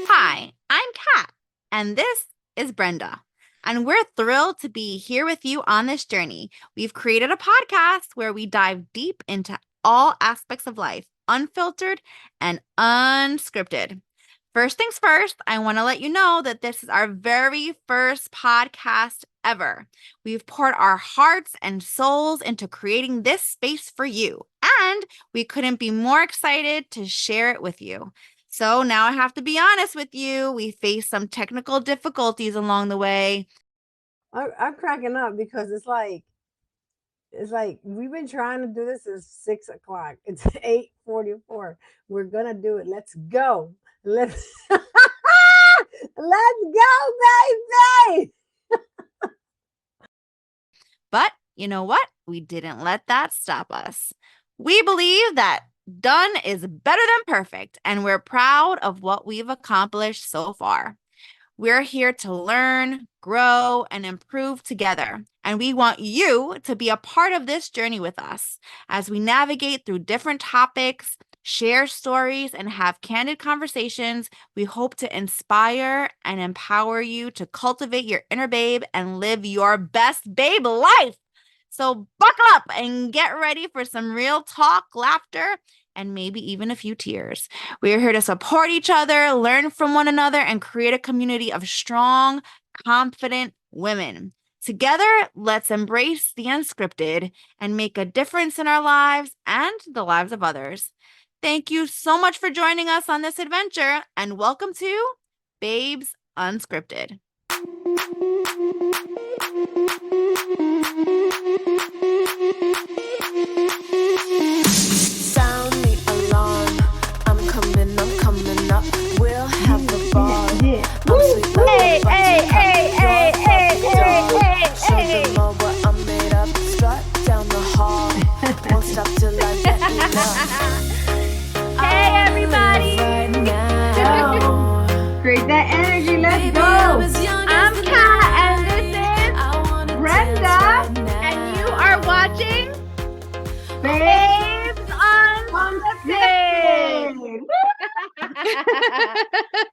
Hi, I'm Kat, and this is Brenda. And we're thrilled to be here with you on this journey. We've created a podcast where we dive deep into all aspects of life, unfiltered and unscripted. First things first, I want to let you know that this is our very first podcast ever. We've poured our hearts and souls into creating this space for you, and we couldn't be more excited to share it with you. So now I have to be honest with you. We faced some technical difficulties along the way. I'm cracking up because it's like we've been trying to do this since 6 o'clock. It's 8:44. We're gonna do it. Let's go. Let's let's go, baby. But you know what? We didn't let that stop us. We believe that done is better than perfect, and we're proud of what we've accomplished so far. We're here to learn, grow, and improve together. And we want you to be a part of this journey with us as we navigate through different topics, share stories, and have candid conversations. We hope to inspire and empower you to cultivate your inner babe and live your best babe life. So buckle up and get ready for some real talk, laughter, and maybe even a few tears. We are here to support each other, learn from one another, and create a community of strong, confident women. Together, let's embrace the unscripted and make a difference in our lives and the lives of others. Thank you so much for joining us on this adventure, and welcome to Babes Unscripted. Sound the alarm. I'm coming up. We'll have the ball. Hey, hey, hey, hey, hey, hey, Show them all what I'm made of. Strut down the hall. Won't stop till I get enough. Hey, everybody. Right now. Create that energy. Let's Baby, go. I'm as young I'm as the Kat, night. and this I wanna is Brenda, dance right and you now. are watching Babes Unscripted.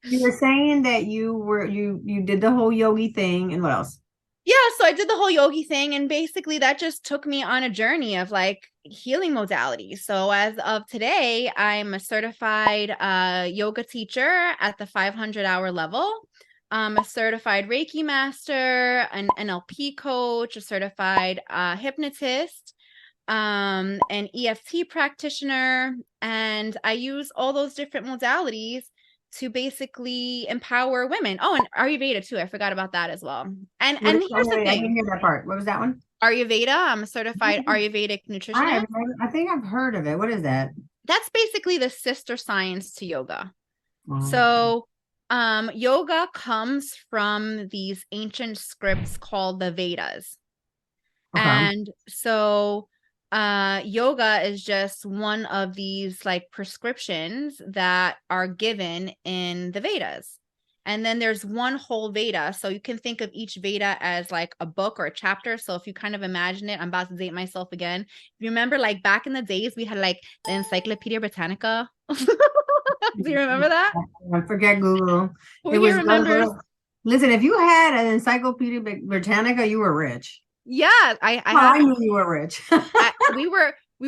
You were saying that you did the whole yogi thing, and what else? Yeah, so I did the whole yogi thing, and basically that just took me on a journey of like healing modalities. So as of today, I'm a certified yoga teacher at the 500-hour level. I'm a certified Reiki master, an NLP coach, a certified hypnotist, an EFT practitioner, and I use all those different modalities to basically empower women. Oh, and Ayurveda too. I forgot about that as well. And here's the I thing. didn't hear that part. What was that one? Ayurveda. I'm a certified Ayurvedic nutritionist. I think I've heard of it. What is that? That's basically the sister science to yoga. Oh. So yoga comes from these ancient scripts called the Vedas. Okay. And so yoga is just one of these like prescriptions that are given in the Vedas. And then there's one whole Veda. So you can think of each Veda as like a book or a chapter. So if you kind of imagine it, I'm about to date myself again. If you remember, like back in the days, we had like the Encyclopedia Britannica. Do you remember that? I forget Google. Who here remembers? Listen, if you had an Encyclopedia Britannica, you were rich. Yeah, I knew you were rich. we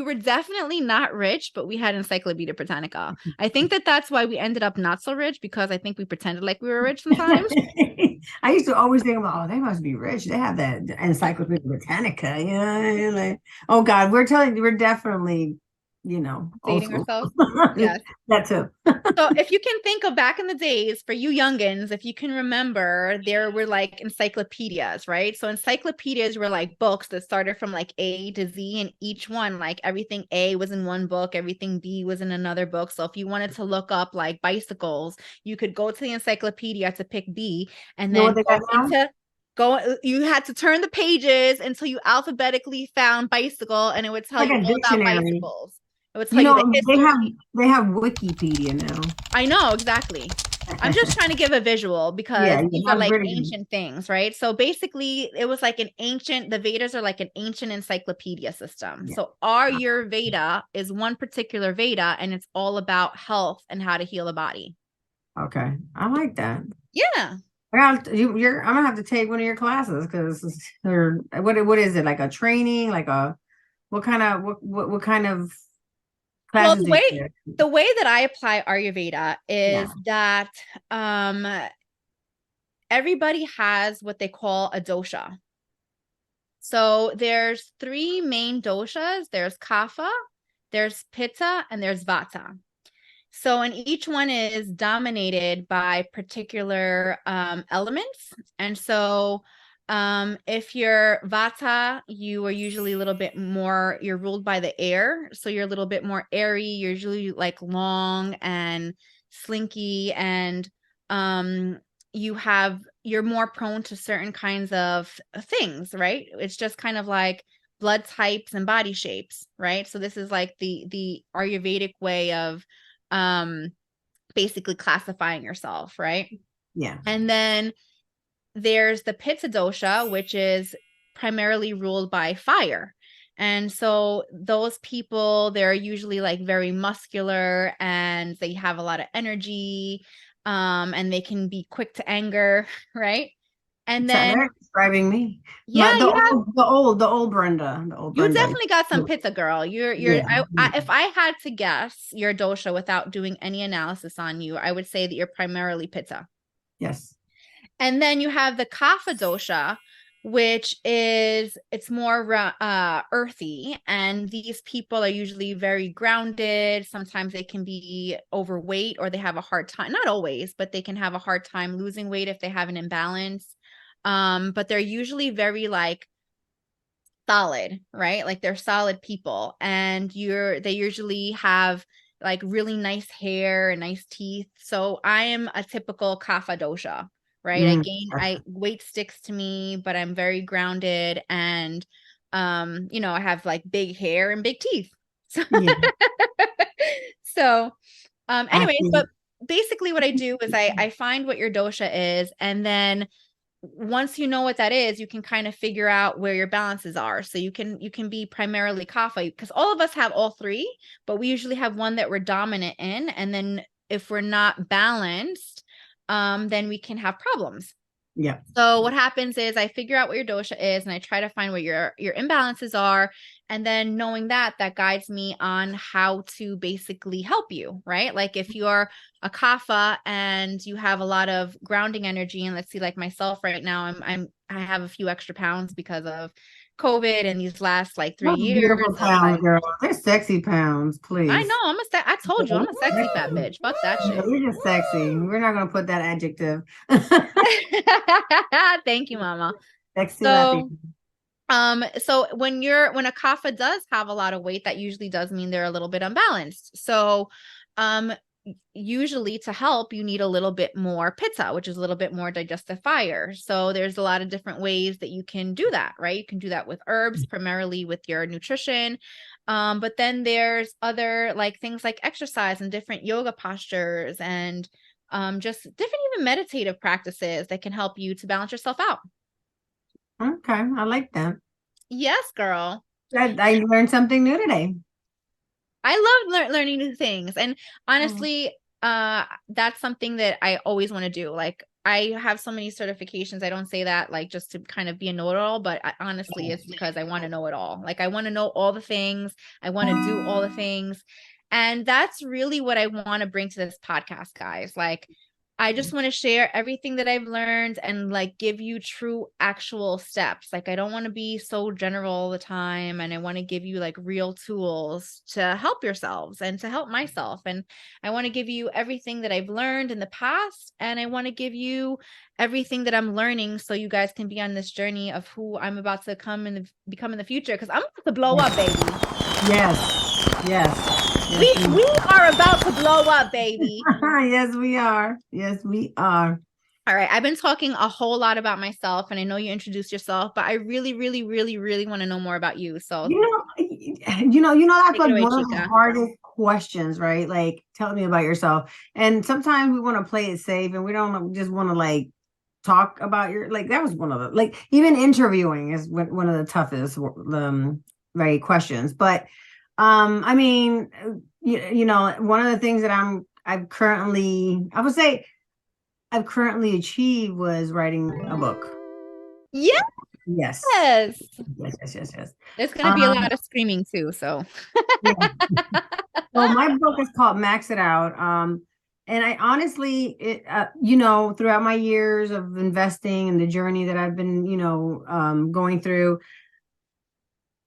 were definitely not rich, but we had Encyclopedia Britannica. I think that's why we ended up not so rich, because I think we pretended like we were rich sometimes. I used to always think about, they must be rich. They have that Encyclopedia Britannica. Yeah, like, oh God, we're definitely, Dating ourselves. Yes. That too. So if you can think of back in the days, for you youngins, if you can remember, there were like encyclopedias, right? So encyclopedias were like books that started from like A to Z, and each one, like everything A was in one book, everything B was in another book. So if you wanted to look up like bicycles, you could go to the encyclopedia to pick B, and then you had to turn the pages until you alphabetically found bicycle, and it would tell you all about bicycles. It would tell you the history. They have Wikipedia now. I know, exactly. I'm just trying to give a visual because Yeah, these are that's like pretty good. ancient things, right? So basically, it was like the Vedas are like an ancient encyclopedia system. Yeah. So our Veda is one particular Veda, and it's all about health and how to heal the body. Okay. I like that. Yeah. I'm gonna have to take one of your classes because they're what is it, like a training, like a what kind of Well, classes do you take? the way that I apply Ayurveda is that everybody has what they call a dosha. So there's three main doshas. There's kapha, there's pitta, and there's vata. So, and each one is dominated by particular elements. And so, if you're vata, you are usually a little bit more, you're ruled by the air. So you're a little bit more airy, you're usually like long and slinky, and you're more prone to certain kinds of things, right? It's just kind of like blood types and body shapes, right? So this is like the Ayurvedic way of basically classifying yourself, right? Yeah. And then there's the pitta dosha, which is primarily ruled by fire. And so those people, they're usually like very muscular and they have a lot of energy, and they can be quick to anger, right? And then They're describing me. yeah, The old Brenda. The old you Brenda. definitely got some pitta, girl. Yeah. If I had to guess your dosha without doing any analysis on you, I would say that you're primarily pitta. Yes. And then you have the kapha dosha, which is it's more earthy, and these people are usually very grounded. Sometimes they can be overweight, or they have a hard time, not always, but they can have a hard time losing weight if they have an imbalance. But they're usually very like solid, right? Like they're solid people, and they usually have like really nice hair and nice teeth. So I am a typical kapha dosha, right? Weight sticks to me, but I'm very grounded, and I have like big hair and big teeth. So Yeah. so anyways, but basically what I do is I find what your dosha is, and then once you know what that is, you can kind of figure out where your balances are. So you can be primarily kapha, because all of us have all three, but we usually have one that we're dominant in. And then if we're not balanced, then we can have problems. Yeah. So what happens is I figure out what your dosha is, and I try to find what your imbalances are. And then knowing that guides me on how to basically help you, right? Like if you're a kapha and you have a lot of grounding energy, and let's see, like myself right now, I have a few extra pounds because of COVID and these last like 3 years. Beautiful pounds, girl. They're sexy pounds, please. I know. I told you I'm a sexy fat bitch. Fuck that shit. You're just sexy. We're not gonna put that adjective. Thank you, mama. Sexy. So when a kapha does have a lot of weight, that usually does mean they're a little bit unbalanced. So usually to help, you need a little bit more pitta, which is a little bit more digestive fire. So there's a lot of different ways that you can do that, right? You can do that with herbs, primarily with your nutrition. But then there's other like things like exercise and different yoga postures, and just different even meditative practices that can help you to balance yourself out. Okay, I like that. Yes, girl. I learned something new today. I love learning new things. And honestly, that's something that I always want to do. Like I have so many certifications. I don't say that like just to kind of be a know-it-all, but honestly, it's because I want to know it all. Like I want to know all the things. I want to do all the things. And that's really what I want to bring to this podcast, guys. Like I just want to share everything that I've learned and like give you true actual steps. Like I don't want to be so general all the time, and I want to give you like real tools to help yourselves and to help myself. And I want to give you everything that I've learned in the past, and I want to give you everything that I'm learning so you guys can be on this journey of who I'm about to become in the future, because I'm about to blow up, baby. Yes. We are about to blow up, baby. Yes, we are. All right. I've been talking a whole lot about myself, and I know you introduced yourself, but I really, really, really, really want to know more about you. So that's like one of the hardest questions, right? Like, tell me about yourself. And sometimes we want to play it safe and we don't just want to like talk about your, like, that was one of the, like, even interviewing is one of the toughest right questions. But I mean, you know, one of the things that I've currently, I would say I've currently achieved was writing a book. Yes. Yes. Yes. There's going to be a lot of screaming too. So, Yeah. Well, my book is called Max It Out. And I honestly, you know, throughout my years of investing and the journey that I've been, you know, going through,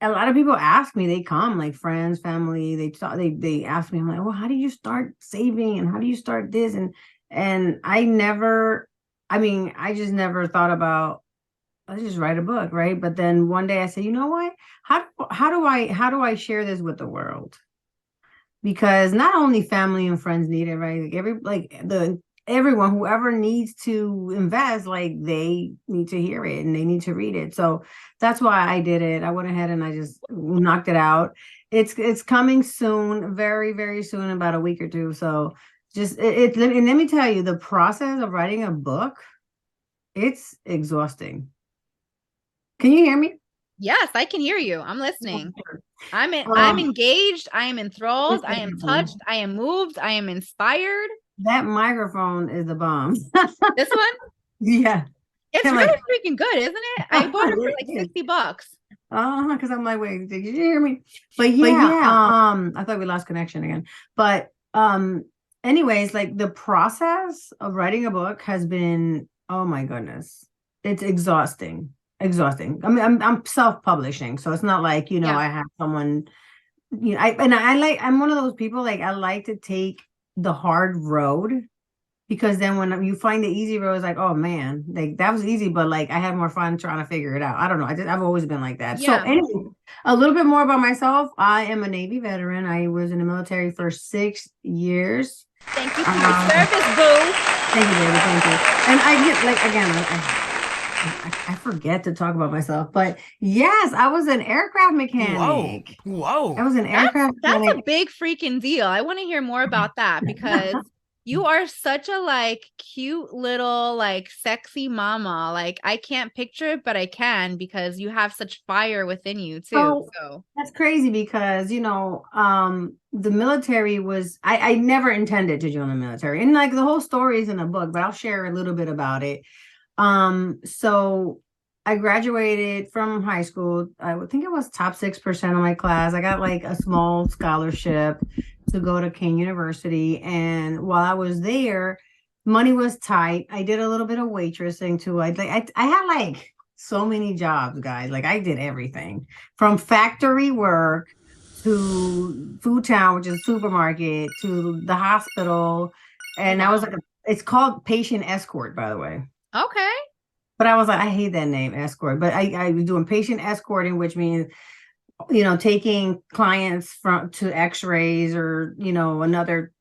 a lot of people ask me, they come like friends, family, they ask me, I'm like, well, how do you start saving and how do you start this? And I just never thought about, let's just write a book, right? But then one day I said, you know what? How do I share this with the world? Because not only family and friends need it, right? Everyone, whoever needs to invest, like they need to hear it and they need to read it. So that's why I did it. I went ahead and I just knocked it out. It's coming soon, very, very soon, about a week or two. So just and let me tell you, the process of writing a book, it's exhausting. Can you hear me? yes, I can hear you. I'm listening. I'm engaged. I am enthralled. I am touched. I am moved. I am inspired. That microphone is the bomb. This one? Yeah. It's really freaking good, isn't it? I bought it for like $60. Because I'm like, wait, did you hear me? But yeah, I thought we lost connection again. But anyways, like the process of writing a book has been, oh my goodness, it's exhausting. I mean, I'm self-publishing, so it's not like, you know, I have someone, you know, I'm one of those people, like I like to take the hard road, because then when you find the easy road, it's like, oh man, like that was easy, but like I had more fun trying to figure it out. I don't know. I've always been like that. Yeah. So anyway, a little bit more about myself. I am a Navy veteran. I was in the military for 6 years. Thank you for your service, boo. Thank you, baby. Thank you. And I get, like, again, I forget to talk about myself, but yes, I was an aircraft mechanic. Whoa. I was an aircraft mechanic. That's a big freaking deal. I want to hear more about that, because you are such a like cute little like sexy mama. Like I can't picture it, but I can, because you have such fire within you too. So that's crazy, because you know, the military was, I never intended to join the military, and like the whole story is in a book, but I'll share a little bit about it. So I graduated from high school. I would think it was top 6% of my class. I got like a small scholarship to go to Kane University. And while I was there, money was tight. I did a little bit of waitressing too. I had like so many jobs, guys. Like I did everything from factory work to Food Town, which is a supermarket, to the hospital. And I was like, it's called patient escort, by the way. okay. But I was like, I hate that name, escort. But I was doing patient escorting, which means, you know, taking clients to x-rays or, you know, another,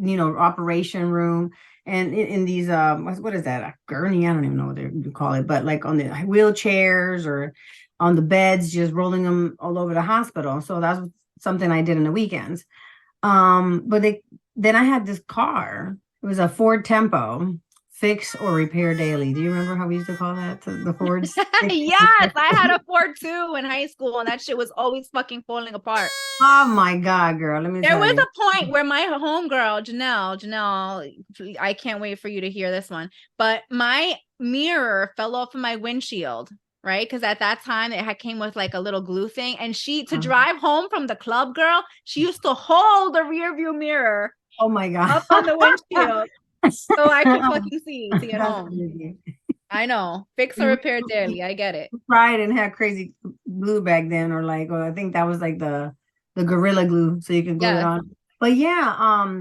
you know, operation room. And in these, what is that? A gurney? I don't even know what you call it, but like on the wheelchairs or on the beds, just rolling them all over the hospital. So that's something I did in the weekends. But then I had this car. It was a Ford Tempo. Fix or repair daily. Do you remember how we used to call that, the Fords? Yes, I had a Ford too in high school, and that shit was always fucking falling apart. Oh my God, girl. There was a point where my homegirl, Janelle, I can't wait for you to hear this one, but my mirror fell off of my windshield, right? Because at that time it came with like a little glue thing, and to drive home from the club, girl, she used to hold the rear view mirror. Oh my God. Up on the windshield. So I could fucking see at home. Crazy. I know. Fix or repair daily. I get it. Tried and had crazy glue back then, or like, well, I think that was like the Gorilla Glue, so you can glue it on. But yeah,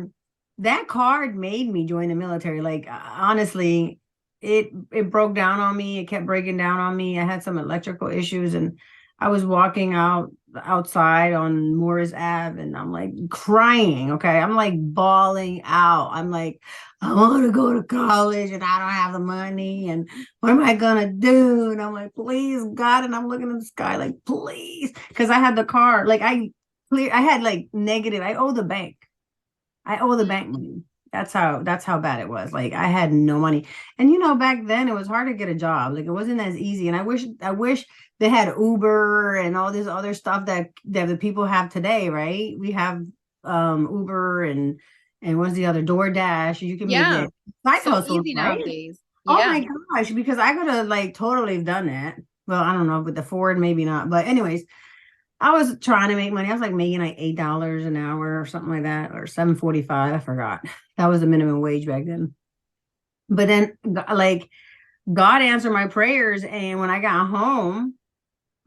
that card made me join the military. Like honestly, it broke down on me. It kept breaking down on me. I had some electrical issues, and I was walking outside on Morris Ave, and I'm like crying. Okay, I'm like bawling out. I'm like, I want to go to college and I don't have the money, and what am I gonna do? And I'm like, please God. And I'm looking at the sky like, please, because I had the car. Like clear. I had like negative. I owe the bank. I owe the bank money. That's how bad it was. Like I had no money. And back then it was hard to get a job. Like it wasn't as easy. And I wish they had Uber and all this other stuff that the people have today, right? We have Uber and what's the other DoorDash. You can make Yeah. it side So hustles, easy right? nowadays. Oh Yeah. my gosh, because I could have like totally done that. Well, I don't know, with the Ford, maybe not. But anyways, I was trying to make money. I was like making like $8 an hour or something like that, or $7.45. I forgot. That was the minimum wage back then. But then like God answered my prayers. And when I got home,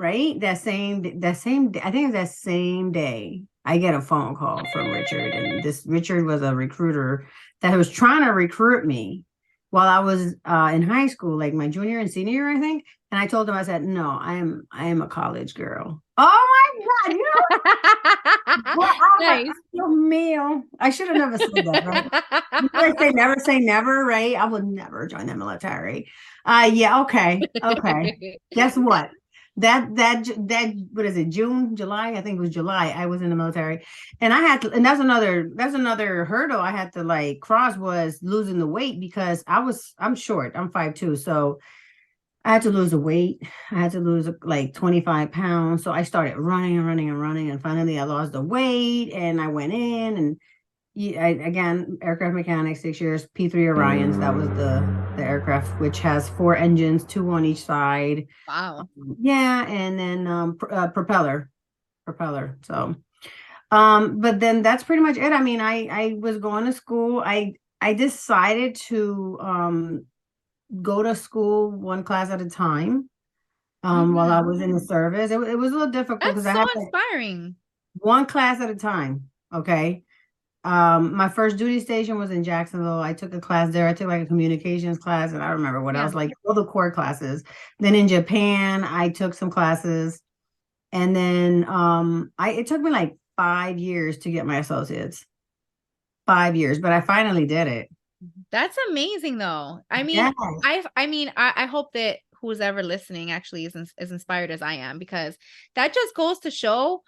right, that same I think it was that same day, I get a phone call from Richard. And this Richard was a recruiter that was trying to recruit me while I was in high school, like my junior and senior year, I think. And I told him, I said, no, I am a college girl. Oh my God, Nice. meal. I should have never said that, right? I say never say never, right? I would never join the military. Yeah, okay. Guess what? That what is it, June, July? I think it was July. I was in the military. And I had to, and that's another hurdle I had to like cross, was losing the weight, because I'm short. I'm 5'2". So I had to lose the weight. I had to lose like 25 pounds. So I started running and running and running. And finally I lost the weight and I went in and again, aircraft mechanics, 6 years, P3 Orions. That was the aircraft, which has 4 engines, 2 on each side. Wow. Yeah. And then propeller. So, but then that's pretty much it. I mean, I was going to school. I decided to go to school one class at a time while I was in the service. It was a little difficult because That's I so had inspiring. one class at a time. Okay. My first duty station was in Jacksonville. I took a class there. I took like a communications class, and I don't remember what else, like all the core classes. Then in Japan, I took some classes. And then it took me like 5 years to get my associates. 5 years, but I finally did it. That's amazing though. I mean, Yeah. I hope that who's ever listening actually is as inspired as I am, because that just goes to show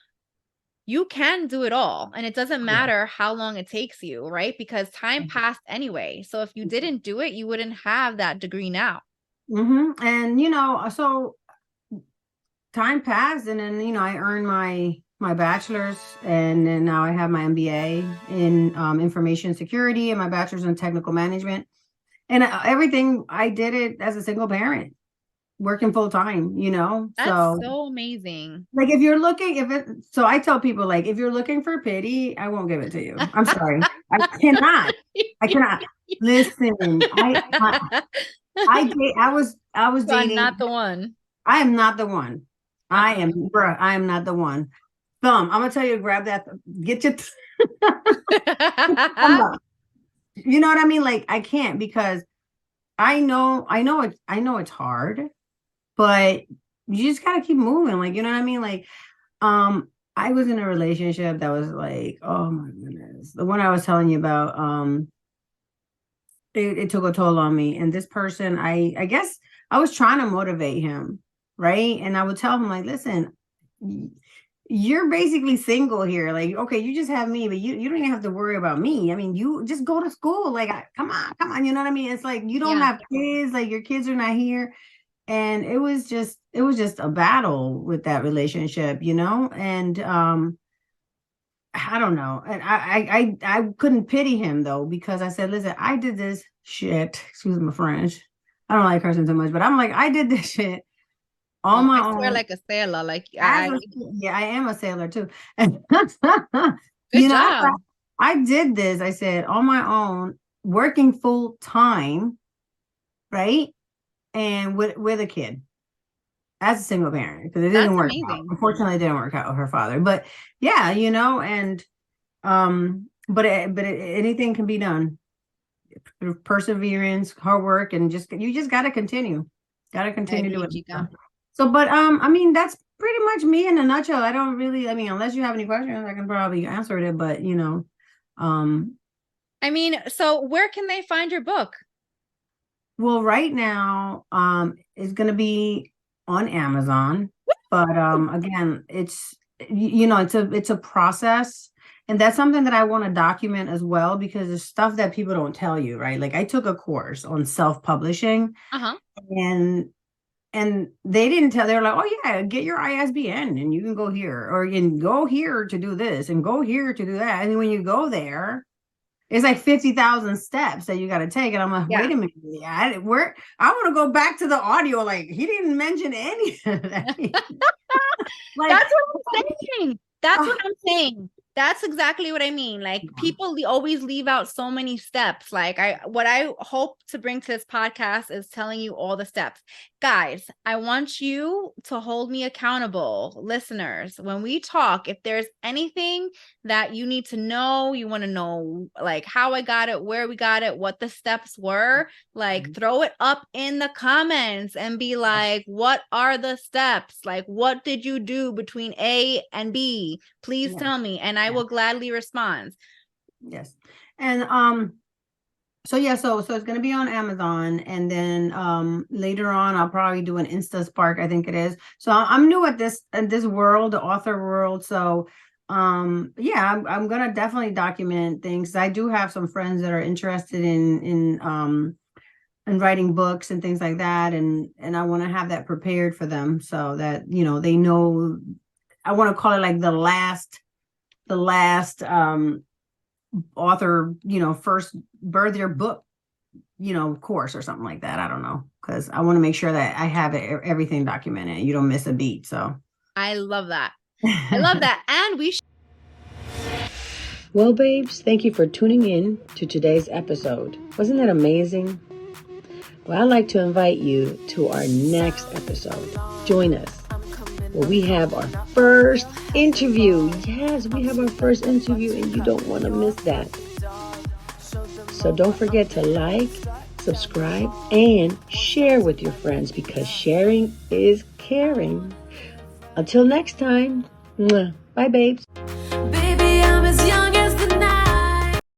you can do it all. And it doesn't matter how long it takes you, right? Because time passed anyway. So if you didn't do it, you wouldn't have that degree now. And so time passed, and then I earned my bachelor's, and then now I have my MBA in information security and my bachelor's in technical management. And everything, I did it as a single parent, working full time, That's so amazing. like so I tell people, like, if you're looking for pity, I won't give it to you. I'm sorry. I cannot listen. I was dating. Not the one. I am not the one. I am not the one. I'm gonna tell you to grab that, get your you know what I mean? Like, I can't, because I know it's hard, but you just gotta keep moving. Like, you know what I mean? Like, I was in a relationship that was like, oh my goodness, the one I was telling you about. It took a toll on me. And this person, I guess I was trying to motivate him, right? And I would tell him, like, listen, you're basically single here. Like, okay, you just have me, but you don't even have to worry about me. I mean, you just go to school. Like, come on. You know what I mean? It's like, you don't have kids, like your kids are not here. And it was just a battle with that relationship, and I don't know. And I couldn't pity him though, because I said, listen, I did this shit. Excuse my French. I don't like cursing too much, but I'm like, I did this shit on my own. Like a sailor. Like, I am a sailor too. Good job. I did this, I said, on my own, working full time, right? And with a kid. As a single parent, because it didn't work out. Unfortunately, it didn't work out with her father. But yeah, and but anything can be done through perseverance, hard work, and you just got to continue. Doing it. So, but I mean, that's pretty much me in a nutshell. I don't really, I mean, unless you have any questions, I can probably answer it. But I mean, so where can they find your book? Well, right now, it's gonna be on Amazon, but again, it's a process. And that's something that I want to document as well, because there's stuff that people don't tell you, right? Like I took a course on self-publishing, and they didn't tell, they were like, oh yeah, get your ISBN and you can go here, or you can go here to do this and go here to do that. And then when you go there, it's like 50,000 steps that you got to take. And I'm like, wait a minute. I want to go back to the audio. Like he didn't mention any of that. Like, that's what I'm saying. That's what I'm saying. That's exactly what I mean. Like people always leave out so many steps. Like what I hope to bring to this podcast is telling you all the steps. Guys, I want you to hold me accountable. Listeners, when we talk, if there's anything that you need to know, you want to know like how I got it, where we got it, what the steps were, like throw it up in the comments and be like, what are the steps? Like, what did you do between A and B? Please tell me, and I will gladly respond. Yes. And so it's going to be on Amazon, and then later on I'll probably do an Insta Spark, I think it is. So I'm new at this world, the author world. So I'm going to definitely document things. I do have some friends that are interested in writing books and things like that, and I want to have that prepared for them so that they know. I want to call it like the last author, first birth your book, course or something like that. I don't know, because I want to make sure that I have everything documented. You don't miss a beat. So I love that. I love that. And well, babes, thank you for tuning in to today's episode. Wasn't that amazing? Well, I'd like to invite you to our next episode. Join us. Well, we have our first interview. Yes, we have our first interview, and you don't want to miss that. So don't forget to like, subscribe, and share with your friends, because sharing is caring. Until next time, bye, babes.